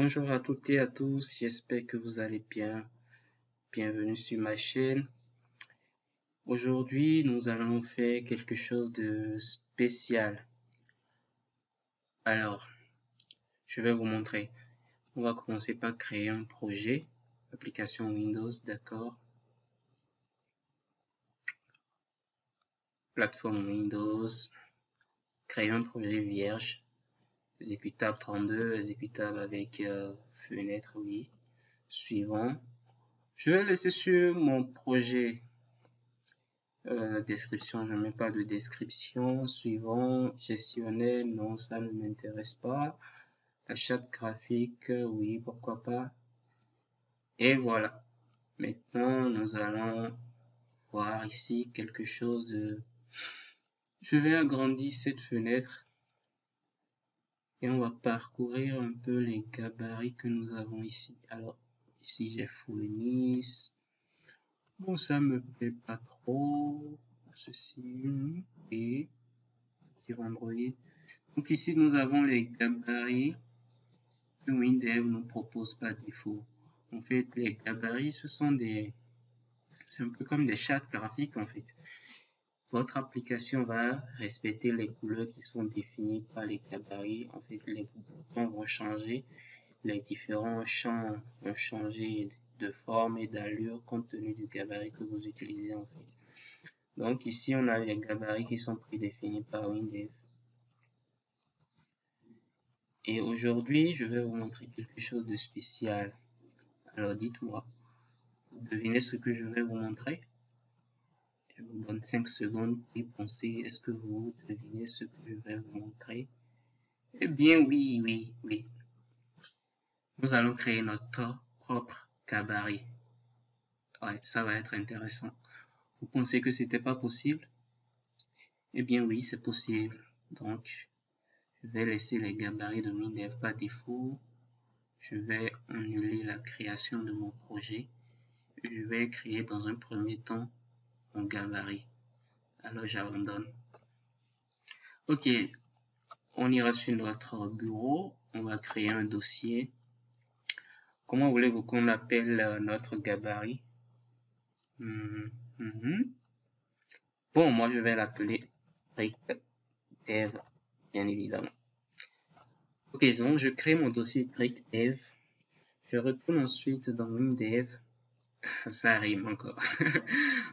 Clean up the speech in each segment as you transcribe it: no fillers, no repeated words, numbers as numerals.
Bonjour à toutes et à tous, j'espère que vous allez bien. Bienvenue sur ma chaîne. Aujourd'hui, nous allons faire quelque chose de spécial. Alors, je vais vous montrer. On va commencer par créer un projet, application Windows, d'accord. Plateforme Windows, créer un projet vierge, exécutable 32, exécutable avec fenêtre, oui. Suivant. Je vais laisser sur mon projet description, je ne mets pas de description. Suivant, gestionnaire, non, ça ne m'intéresse pas. La charte graphique, oui, pourquoi pas. Et voilà. Maintenant, nous allons voir ici quelque chose de... Je vais agrandir cette fenêtre et on va parcourir un peu les gabarits que nous avons ici. Alors, ici, j'ai fourni. Bon, ça me plaît pas trop. Ceci et Android. Donc ici, nous avons les gabarits que Windev nous propose par défaut. En fait, les gabarits, c'est un peu comme des chartes graphiques, en fait. Votre application va respecter les couleurs qui sont définies par les gabarits. En fait, les boutons vont changer, les différents champs vont changer de forme et d'allure compte tenu du gabarit que vous utilisez, en fait. Donc ici, on a les gabarits qui sont prédéfinis par Windev. Et aujourd'hui, je vais vous montrer quelque chose de spécial. Alors dites-moi, vous devinez ce que je vais vous montrer? Je vous donne 5 secondes pour y penser. Est-ce que vous devinez ce que je vais vous montrer? Eh bien oui. Nous allons créer notre propre gabarit. Ouais, ça va être intéressant. Vous pensez que c'était pas possible? Eh bien oui, c'est possible. Donc, je vais laisser les gabarits de Windev par défaut. Je vais annuler la création de mon projet. Je vais créer dans un premier temps mon gabarit. Alors j'abandonne. Ok, on ira sur notre bureau. On va créer un dossier. Comment voulez-vous qu'on appelle notre gabarit? Bon, moi je vais l'appeler TrickDev, bien évidemment. Ok, donc je crée mon dossier TrickDev. Je retourne ensuite dans WinDev. Ça rime encore.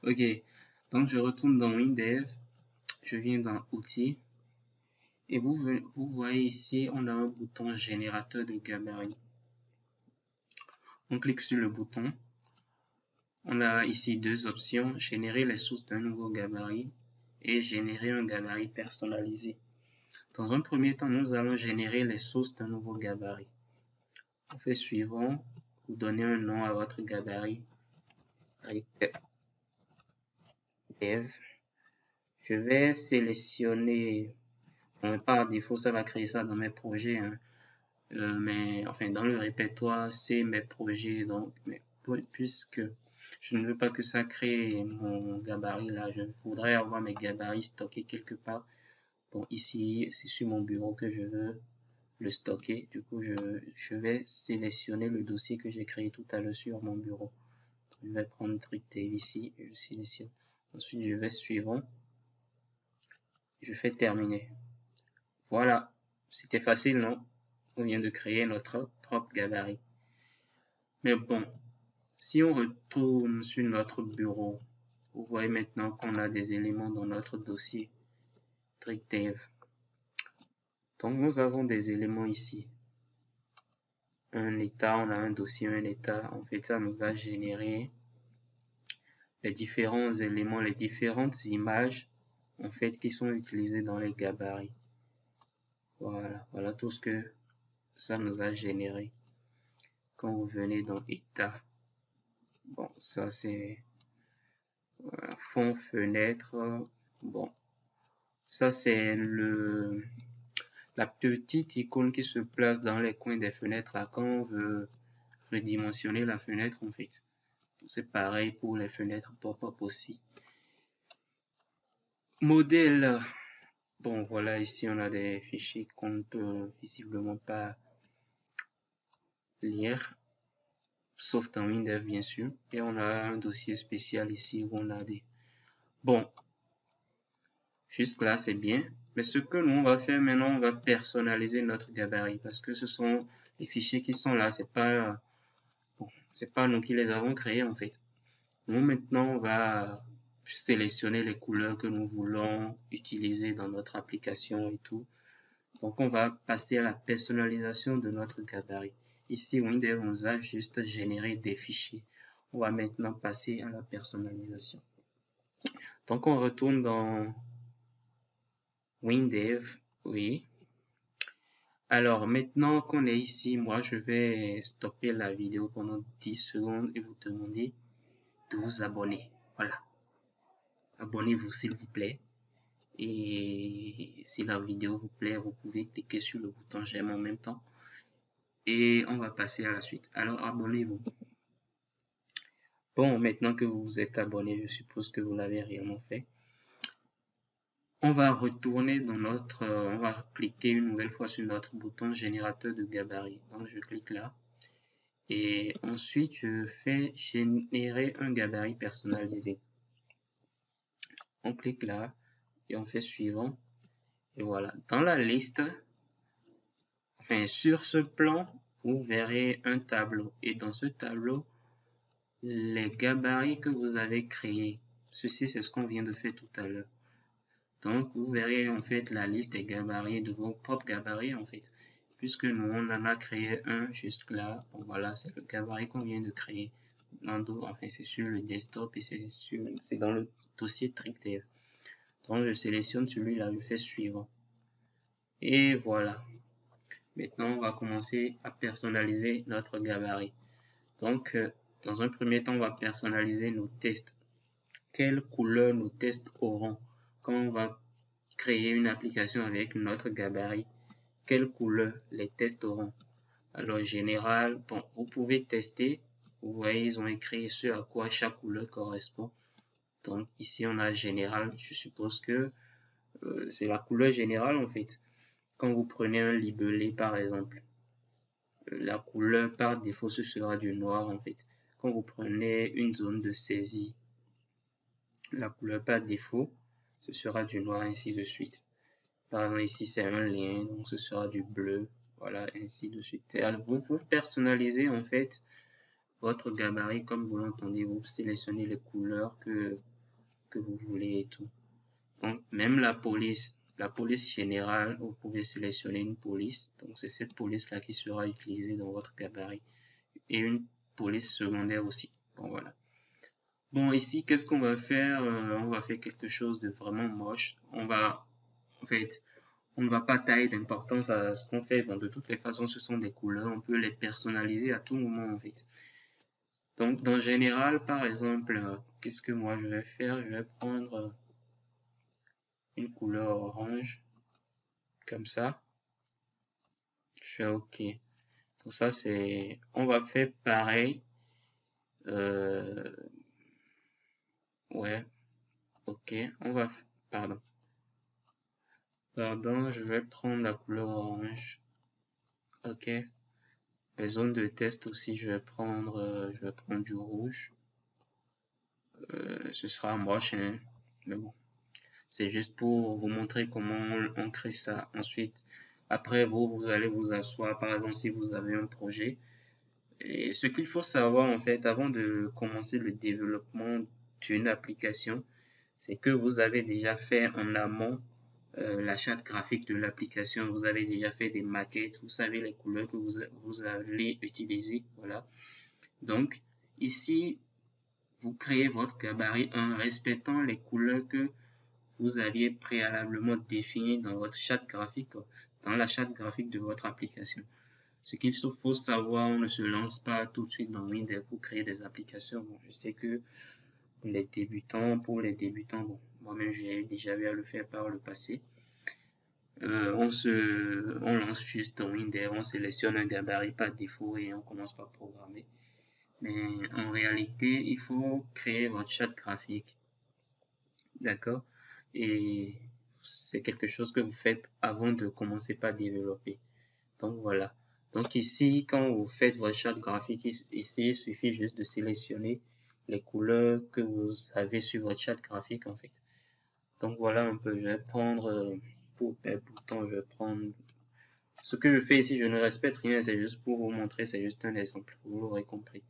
Ok, donc je retourne dans WinDev. Je viens dans Outils. Et vous voyez ici, on a un bouton générateur de gabarit. On clique sur le bouton. On a ici deux options, générer les sources d'un nouveau gabarit et générer un gabarit personnalisé. Dans un premier temps, nous allons générer les sources d'un nouveau gabarit. On fait suivant, vous donnez un nom à votre gabarit. Dev. Je vais sélectionner, bon, par défaut, ça va créer ça dans mes projets, hein. Mais enfin dans le répertoire c'est mes projets, donc mais puisque je ne veux pas que ça crée mon gabarit là, je voudrais avoir mes gabarits stockés quelque part. Bon, ici c'est sur mon bureau que je veux le stocker, du coup je vais sélectionner le dossier que j'ai créé tout à l'heure sur mon bureau. Je vais prendre TrickDev ici et je sélectionne. Ensuite je vais suivant, je fais terminer. Voilà, c'était facile, non? On vient de créer notre propre gabarit. Mais bon, si on retourne sur notre bureau, vous voyez maintenant qu'on a des éléments dans notre dossier TrickDev. Donc nous avons des éléments ici. Un état, on a un dossier, un état. En fait, ça nous a généré les différents éléments, les différentes images en fait qui sont utilisées dans les gabarits. Voilà tout ce que ça nous a généré. Quand vous venez dans état, bon, ça c'est fond, fenêtre, bon, ça c'est la petite icône qui se place dans les coins des fenêtres là, quand on veut redimensionner la fenêtre en fait. C'est pareil pour les fenêtres pop-up aussi. Modèle, bon voilà, ici on a des fichiers qu'on ne peut visiblement pas lire, sauf dans WinDev bien sûr. Et on a un dossier spécial ici où on a des... Bon, jusque là c'est bien. Mais ce que nous on va faire maintenant, on va personnaliser notre gabarit parce que ce sont les fichiers qui sont là. C'est pas bon, c'est pas nous qui les avons créés en fait. Nous maintenant on va sélectionner les couleurs que nous voulons utiliser dans notre application et tout. Donc on va passer à la personnalisation de notre gabarit. Ici Windev nous a juste généré des fichiers. On va maintenant passer à la personnalisation. Donc on retourne dans WinDev, oui. Alors maintenant qu'on est ici, moi je vais stopper la vidéo pendant 10 secondes et vous demander de vous abonner. Voilà. Abonnez-vous s'il vous plaît. Et si la vidéo vous plaît, vous pouvez cliquer sur le bouton j'aime en même temps. Et on va passer à la suite. Alors abonnez-vous. Bon, maintenant que vous vous êtes abonné, je suppose que vous l'avez réellement fait. On va retourner dans notre, on va cliquer une nouvelle fois sur notre bouton générateur de gabarit. Donc je clique là. Et ensuite, je fais générer un gabarit personnalisé. On clique là et on fait suivant. Et voilà. Dans la liste, enfin sur ce plan, vous verrez un tableau. Et dans ce tableau, les gabarits que vous avez créés. Ceci, c'est ce qu'on vient de faire tout à l'heure. Donc, vous verrez en fait la liste des gabarits, de vos propres gabarits en fait. Puisque nous, on en a créé un jusque là. Bon, voilà, c'est le gabarit qu'on vient de créer. Enfin, c'est sur le desktop et c'est dans le dossier TrickDev. Donc, je sélectionne celui-là, je fais suivant. Et voilà. Maintenant, on va commencer à personnaliser notre gabarit. Donc, dans un premier temps, on va personnaliser nos tests. Quelle couleur nos tests auront quand on va créer une application avec notre gabarit? Quelle couleur les tests auront? Alors, en général, bon, vous pouvez tester. Vous voyez, ils ont écrit ce à quoi chaque couleur correspond. Donc, ici, on a général. Je suppose que c'est la couleur générale, en fait. Quand vous prenez un libellé, par exemple, la couleur par défaut, ce sera du noir, en fait. Quand vous prenez une zone de saisie, la couleur par défaut, ce sera du noir, ainsi de suite. Par exemple, ici, c'est un lien, donc ce sera du bleu, voilà, ainsi de suite. Vous personnalisez, en fait, votre gabarit comme vous l'entendez, vous sélectionnez les couleurs que vous voulez et tout. Donc, même la police générale, vous pouvez sélectionner une police. Donc, c'est cette police-là qui sera utilisée dans votre gabarit. Et une police secondaire aussi. Bon, voilà. Bon, ici, qu'est-ce qu'on va faire? On va faire quelque chose de vraiment moche. En fait, on ne va pas tailler d'importance à ce qu'on fait. Bon, de toutes les façons, ce sont des couleurs. On peut les personnaliser à tout moment, en fait. Donc, dans général, par exemple, qu'est-ce que moi je vais faire? Je vais prendre une couleur orange, comme ça. Je fais OK. Donc ça, c'est... On va faire pareil. Ouais. OK. Pardon. Pardon, je vais prendre la couleur orange. OK. Les zones de test aussi, je vais prendre du rouge. Ce sera moche, hein. Mais bon. C'est juste pour vous montrer comment on crée ça. Ensuite, après vous allez vous asseoir, par exemple, si vous avez un projet. Et ce qu'il faut savoir, en fait, avant de commencer le développement d'une application, c'est que vous avez déjà fait en amont la charte graphique de l'application. Vous avez déjà fait des maquettes. Vous savez les couleurs que vous allez utiliser. Voilà. Donc, ici, vous créez votre gabarit en respectant les couleurs que vous aviez préalablement défini dans votre charte graphique, dans la charte graphique de votre application. Ce qu'il faut savoir, on ne se lance pas tout de suite dans Windows pour créer des applications. Bon, je sais que pour les débutants, bon, moi-même j'ai déjà eu à le faire par le passé. On lance juste dans Windows, on sélectionne un gabarit par défaut et on commence par programmer. Mais en réalité, il faut créer votre charte graphique. D'accord? Et c'est quelque chose que vous faites avant de commencer par développer. Donc voilà. Donc ici, quand vous faites votre charte graphique, ici, il suffit juste de sélectionner les couleurs que vous avez sur votre charte graphique en fait. Donc voilà un peu, je vais prendre pour mes boutons, je vais prendre ce que je fais ici, je ne respecte rien, c'est juste pour vous montrer, c'est juste un exemple, vous l'aurez compris.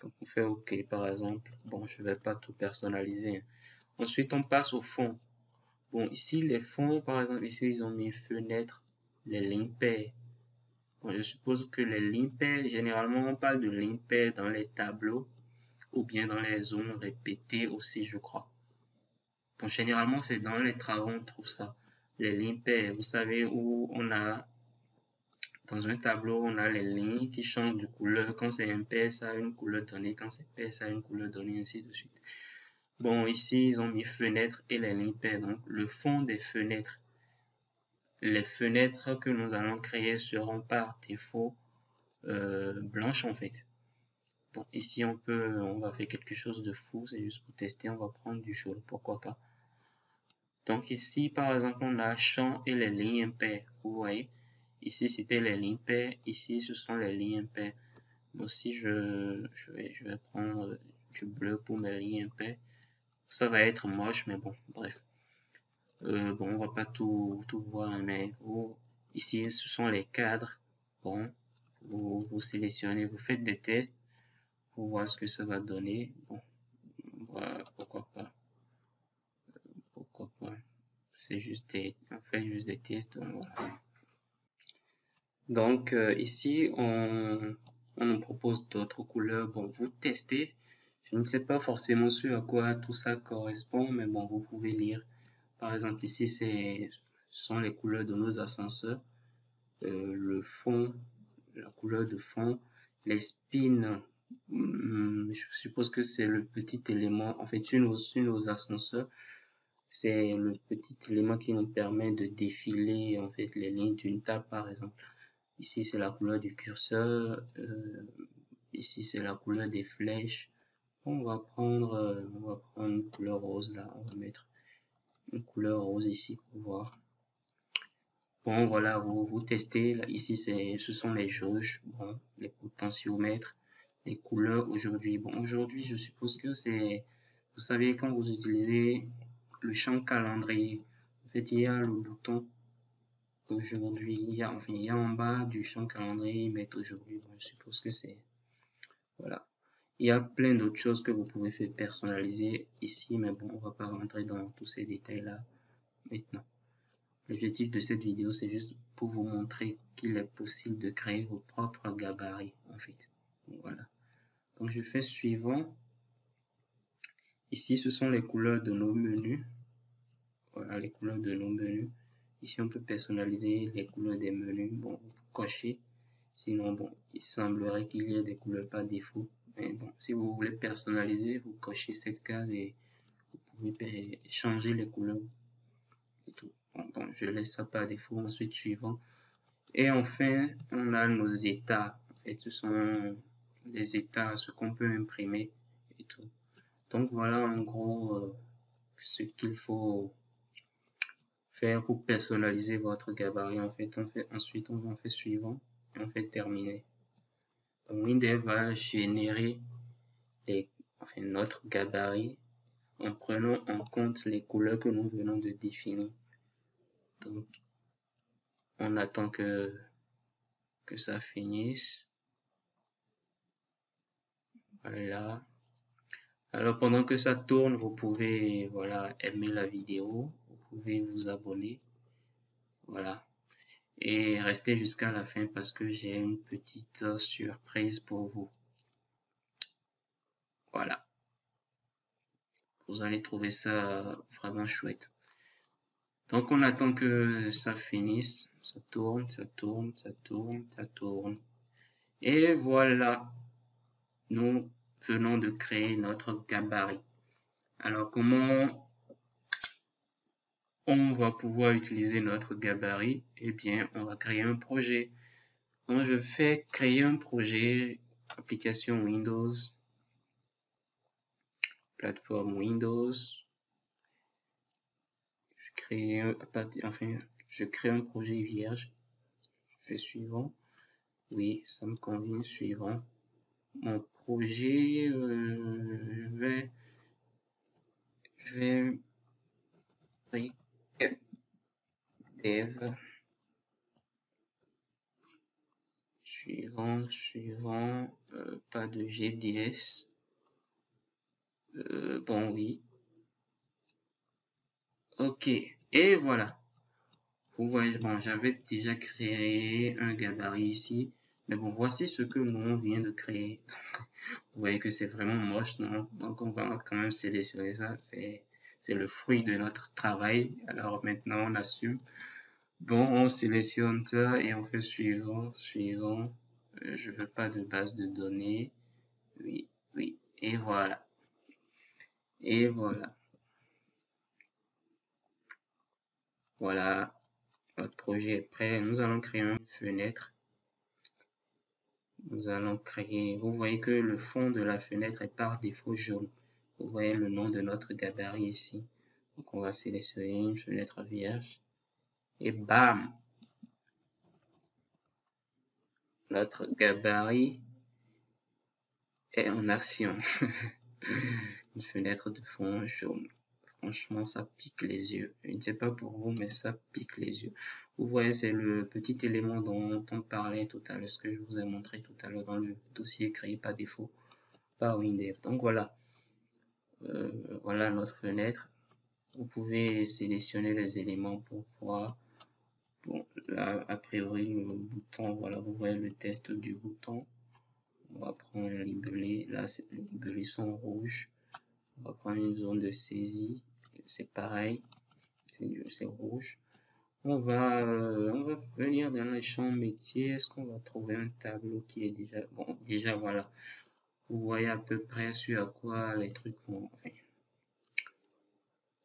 Donc on fait OK par exemple, bon je vais pas tout personnaliser. Ensuite on passe au fond. Bon ici les fonds par exemple, ici ils ont mis fenêtre, les lignes paires. Bon, je suppose que les lignes paires, généralement on parle de lignes paires dans les tableaux ou bien dans les zones répétées aussi je crois. Bon généralement c'est dans les travaux on trouve ça. Les lignes paires, vous savez où on a dans un tableau, on a les lignes qui changent de couleur. Quand c'est impair, ça a une couleur donnée. Quand c'est pair, ça a une couleur donnée, ainsi de suite. Bon, ici, ils ont mis fenêtre et les lignes paires. Donc, le fond des fenêtres. Les fenêtres que nous allons créer seront par défaut blanches, en fait. Bon, ici, on va faire quelque chose de fou. C'est juste pour tester. On va prendre du jaune. Pourquoi pas. Donc, ici, par exemple, on a champ et les lignes impaires. Vous voyez. Ici, c'était les lignes paires. Ici, ce sont les lignes impaires. Bon, si je vais prendre du bleu pour mes lignes impaires. Ça va être moche, mais bon, bref. Bon, on va pas tout voir, mais ici, ce sont les cadres. Bon, vous sélectionnez, vous faites des tests pour voir ce que ça va donner. Bon, voilà, pourquoi pas. Pourquoi pas. C'est juste on fait juste des tests, donc voilà. Donc, ici, on nous propose d'autres couleurs. Bon, vous testez. Je ne sais pas forcément sur à quoi tout ça correspond, mais bon, vous pouvez lire. Par exemple, ici, ce sont les couleurs de nos ascenseurs. Le fond, la couleur de fond, les spins. Je suppose que c'est le petit élément. En fait, sur nos ascenseurs, c'est le petit élément qui nous permet de défiler en fait les lignes d'une table, par exemple. Ici, c'est la couleur du curseur. Ici, c'est la couleur des flèches. On va prendre une couleur rose là. On va mettre une couleur rose ici pour voir. Bon, voilà, vous testez. Là, ici, ce sont les jauges, bon, les potentiomètres, les couleurs aujourd'hui. Bon, aujourd'hui, je suppose que vous savez, quand vous utilisez le champ calendrier, en fait, il y a le bouton aujourd'hui, il y a en bas du champ calendrier, mettre aujourd'hui. Bon, je suppose que voilà. Il y a plein d'autres choses que vous pouvez faire personnaliser ici, mais bon, on va pas rentrer dans tous ces détails-là maintenant. L'objectif de cette vidéo, c'est juste pour vous montrer qu'il est possible de créer vos propres gabarits, en fait. Voilà. Donc, je fais suivant. Ici, ce sont les couleurs de nos menus. Voilà, les couleurs de nos menus. Ici, on peut personnaliser les couleurs des menus. Bon, vous cochez. Sinon, bon, il semblerait qu'il y ait des couleurs par défaut. Mais bon, si vous voulez personnaliser, vous cochez cette case et vous pouvez changer les couleurs et tout. Bon, je laisse ça par défaut. Ensuite, suivant. Et enfin, on a nos états. En fait, ce sont les états, ce qu'on peut imprimer et tout. Donc voilà en gros ce qu'il faut faire pour personnaliser votre gabarit. En fait, ensuite on fait suivant et on fait terminer. Donc Windev va générer notre gabarit en prenant en compte les couleurs que nous venons de définir. Donc on attend que ça finisse. Voilà. Alors pendant que ça tourne, vous pouvez voilà aimer la vidéo, vous pouvez vous abonner, voilà, et rester jusqu'à la fin parce que j'ai une petite surprise pour vous. Voilà, vous allez trouver ça vraiment chouette. Donc on attend que ça finisse, ça tourne, ça tourne, ça tourne, ça tourne, et voilà, nous venons de créer notre gabarit. Alors comment on va pouvoir utiliser notre gabarit? Eh bien, on va créer un projet. Donc, je fais créer un projet, application Windows, plateforme Windows. Je crée un projet vierge. Je fais suivant. Oui, ça me convient. Suivant. Mon projet, je vais dev. Suivant, pas de GDS. Bon, oui. Ok, et voilà. Vous voyez, bon, j'avais déjà créé un gabarit ici. Mais bon, voici ce que nous on vient de créer. Vous voyez que c'est vraiment moche, non? Donc, on va quand même sélectionner ça. C'est le fruit de notre travail. Alors, maintenant, on assume. Bon, on sélectionne ça et on fait suivant. Je veux pas de base de données. Oui, oui. Et voilà. Et voilà. Voilà. Notre projet est prêt. Nous allons créer une fenêtre. Nous allons créer, vous voyez que le fond de la fenêtre est par défaut jaune. Vous voyez le nom de notre gabarit ici. Donc on va sélectionner une fenêtre vierge. Et bam! Notre gabarit est en action. Une fenêtre de fond jaune. Franchement, ça pique les yeux. Je ne sais pas pour vous, mais ça pique les yeux. Vous voyez, c'est le petit élément dont on parlait tout à l'heure, ce que je vous ai montré tout à l'heure dans le dossier créé par défaut par WinDev. Donc voilà. Voilà notre fenêtre. Vous pouvez sélectionner les éléments pour voir. Bon, là, a priori, le bouton, voilà, vous voyez le test du bouton. On va prendre un libellé. Là, les libellés sont rouges. On va prendre une zone de saisie. C'est pareil. C'est rouge. On va venir dans les champs métiers. Est-ce qu'on va trouver un tableau qui est déjà, bon, déjà, voilà. Vous voyez à peu près sur à quoi les trucs vont, enfin,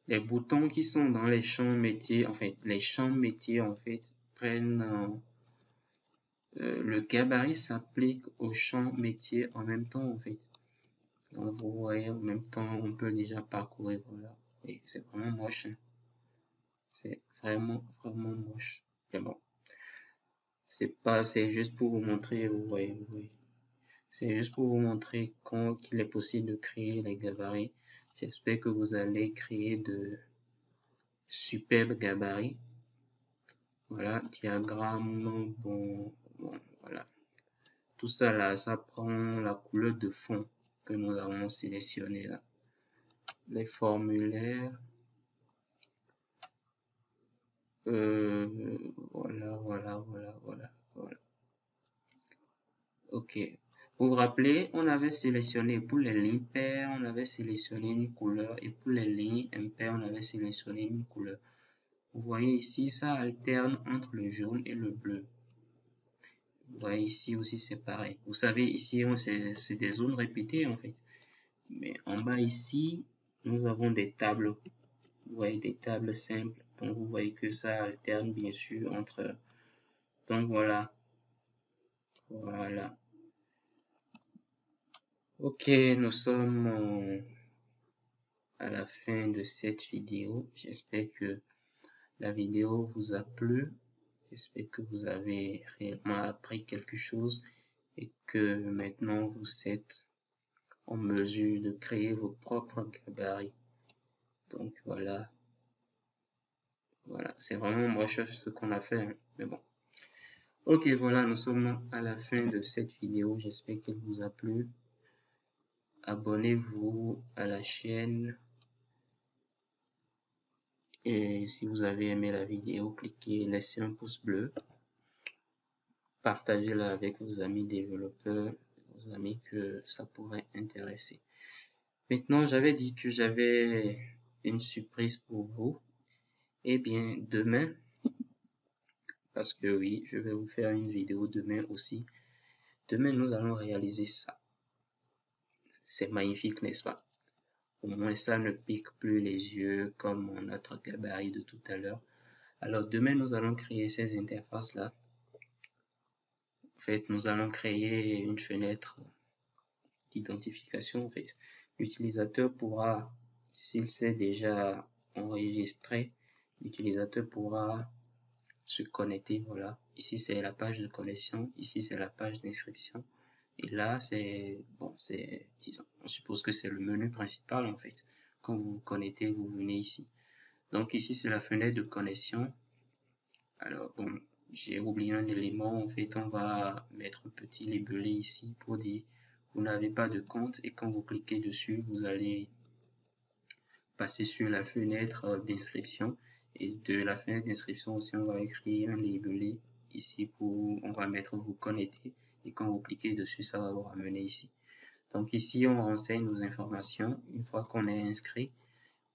les boutons qui sont dans les champs métiers, en fait, les champs métiers, en fait, prennent, le gabarit s'applique au champ métier en même temps, en fait. Donc, vous voyez, en même temps, on peut déjà parcourir, voilà. Et c'est vraiment moche, hein. C'est vraiment, vraiment moche. Mais bon. C'est juste pour vous montrer, vous voyez. C'est juste pour vous montrer qu'il est possible de créer les gabarits. J'espère que vous allez créer de superbes gabarits. Voilà, diagramme, bon, voilà. Tout ça là, ça prend la couleur de fond que nous avons sélectionné là. Les formulaires, voilà. Ok. Vous vous rappelez, on avait sélectionné pour les lignes paires, on avait sélectionné une couleur et pour les lignes impaires, on avait sélectionné une couleur. Vous voyez ici, ça alterne entre le jaune et le bleu. Vous voyez ici aussi c'est pareil. Vous savez ici c'est des zones répétées en fait. Mais en bas ici, nous avons des tables. Vous voyez des tables simples. Donc vous voyez que ça alterne bien sûr entre. Donc voilà. Voilà. Ok, nous sommes à la fin de cette vidéo. J'espère que la vidéo vous a plu. J'espère que vous avez réellement appris quelque chose et que maintenant vous êtes en mesure de créer vos propres gabarits. Donc voilà, c'est vraiment moche ce qu'on a fait, hein, mais bon. Ok, voilà, nous sommes à la fin de cette vidéo. J'espère qu'elle vous a plu. Abonnez-vous à la chaîne. Et si vous avez aimé la vidéo, cliquez, laissez un pouce bleu. Partagez-la avec vos amis développeurs, vos amis que ça pourrait intéresser. Maintenant, j'avais dit que j'avais une surprise pour vous. Eh bien, demain, parce que oui, je vais vous faire une vidéo demain aussi. Demain, nous allons réaliser ça. C'est magnifique, n'est-ce pas? Au moins, ça ne pique plus les yeux comme notre gabarit de tout à l'heure. Alors, demain, nous allons créer ces interfaces-là. En fait, nous allons créer une fenêtre d'identification. En fait, l'utilisateur pourra, s'il s'est déjà enregistré, l'utilisateur pourra se connecter, voilà. Ici, c'est la page de connexion. Ici, c'est la page d'inscription. Et là, disons, on suppose que c'est le menu principal, en fait. Quand vous vous connectez, vous venez ici. Donc, ici, c'est la fenêtre de connexion. Alors, bon, j'ai oublié un élément. En fait, on va mettre un petit libellé ici pour dire vous n'avez pas de compte. Et quand vous cliquez dessus, vous allez passer sur la fenêtre d'inscription. Et de la fenêtre d'inscription aussi, on va écrire un libellé ici on va mettre vous connecter. Et quand vous cliquez dessus, ça va vous ramener ici. Donc ici, on renseigne nos informations. Une fois qu'on est inscrit,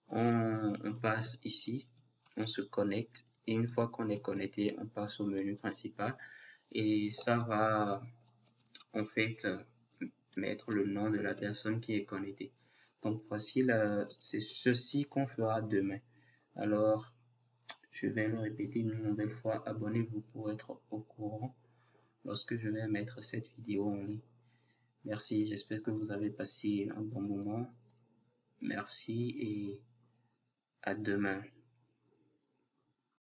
on passe ici, on se connecte. Et une fois qu'on est connecté, on passe au menu principal. Et ça va, en fait, mettre le nom de la personne qui est connectée. Donc voici, c'est ceci qu'on fera demain. Alors, je vais le répéter une nouvelle fois. Abonnez-vous pour être au courant lorsque je vais mettre cette vidéo en ligne. Merci, j'espère que vous avez passé un bon moment. Merci et à demain.